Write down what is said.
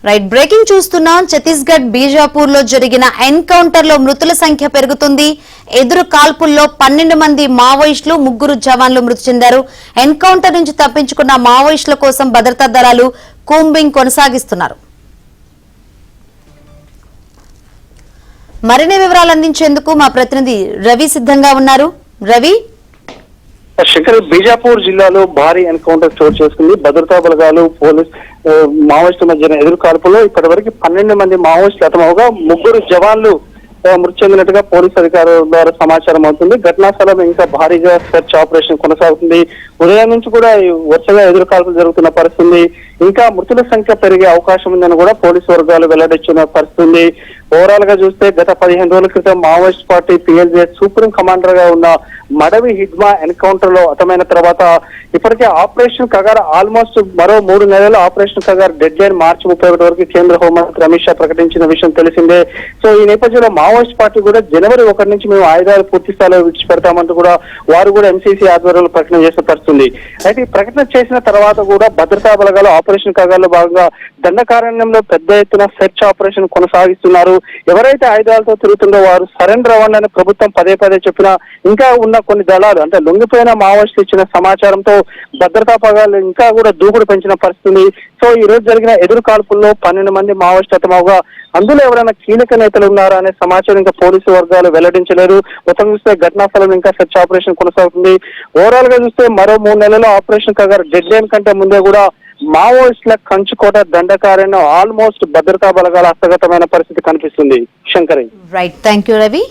Right breaking చూస్తున్నాం. ఛత్తీస్గఢ్ బీజాపూర్ లో జరిగిన ఎన్కౌంటర్ లో మృతుల సంఖ్య పెరుగుతుంది. ఎదురు కాల్పుల్లో 12 మంది మావోయిస్టులు 3 జవాన్లు మృతి చెందారు. ఎన్కౌంటర్ నుంచి తప్పించుకున్న మావోయిస్టుల కోసం భద్రతా దళాలు కూంబింగ్ కొనసాగిస్తున్నారు. మరిన్ని వివరాలు అందించేందుకు మా ప్రతినిధి రవి సిద్ధంగా ఉన్నారు. రవి, శంకర్, బీజాపూర్ జిల్లాలో భారీ ఎన్కౌంటర్ చోటు చేసుకుంది. భద్రతా బలగాలు, పోలీస్, మావోయిస్టుల మధ్య ఎదురు కాల్పులో ఇప్పటి వరకు 12 మంది మావోయిస్టులు హతమవగా 3 జవాన్లు మృతి చెందినట్టుగా పోలీసు అధికారుల ద్వారా సమాచారం అవుతుంది. ఘటనా స్థలం ఇంకా భారీగా సెర్చ్ ఆపరేషన్ కొనసాగుతుంది. ఉదయం నుంచి కూడా వరుసగా ఎదురు కాల్పులు జరుగుతున్న పరిస్థితి. ఇంకా మృతుల సంఖ్య పెరిగే అవకాశం ఉందని కూడా పోలీసు వర్గాలు వెల్లడించిన పరిస్థితి. ఓవరాల్ గా చూస్తే గత 15 రోజుల క్రితం Maoist party PLJ supreme commander గా ఉన్న మడవి హిడ్మా ఎన్కౌంటర్ లో హతమైన తర్వాత ఇప్పటికే ఆపరేషన్ కగార్ ఆల్మోస్ట్ మరో 3 నెలల ఆపరేషన్ కగార్ డెడ్ లైన్ మార్చి 31 వరకు కేంద్ర హోంమంత్రి అమిత్ షా ప్రకటించిన విషయం తెలిసిందే. సో ఈ నేపథ్యంలో మావోయిస్ట్ పార్టీ కూడా జనవరి 1 నుంచి మేము ఆయుధాలు పూర్తి స్థాయిలో విడిచిపెడతామంటూ కూడా వారు కూడా MCC ఆధ్వర్యంలో ప్రకటన చేసిన పరిస్థితుంది. అయితే ఈ ప్రకటన చేసిన తర్వాత కూడా భద్రతా బలగాలు ఆపరేషన్ కగార్ లో భాగంగా దండకారణ్యంలో పెద్ద ఎత్తున సెర్చ్ ఆపరేషన్ కొనసాగిస్తున్నారు. ఎవరైతే ఆయుధాలతో తిరుగుతుందో వారు సరెండర్ అవ్వండి అని ప్రభుత్వం పదే చెప్పినా ఇంకా ఉన్న కొన్ని దళాలు అంటే లొంగిపోయిన మావోయిస్టులు ఇచ్చిన సమాచారంతో భద్రతా బలగాలు ఇంకా కూడా దూకుడు పెంచిన పరిస్థితి. సో ఈ రోజు జరిగిన ఎదురు కాల్పుల్లో 12 మంది మావోయిస్టు హతమవగా అందులో ఎవరైనా కీలక నేతలు ఉన్నారా అనే సమాచారం ఇంకా పోలీసు వర్గాలు వెల్లడించలేదు. మొత్తం చూస్తే ఘటనా స్థలం ఇంకా సెర్చ్ ఆపరేషన్ కొనసాగుతుంది. ఓవరాల్ గా చూస్తే మరో 3 నెలల్లో ఆపరేషన్ కగార్ డెడ్ లైన్ కంటే ముందే కూడా మావోయిస్టుల కంచుకోట దండకారణ్యం ఆల్మోస్ట్ భద్రతా బలగాల హస్తగతమైన పరిస్థితి కనిపిస్తుంది. Shankari, right, thank you Ravi.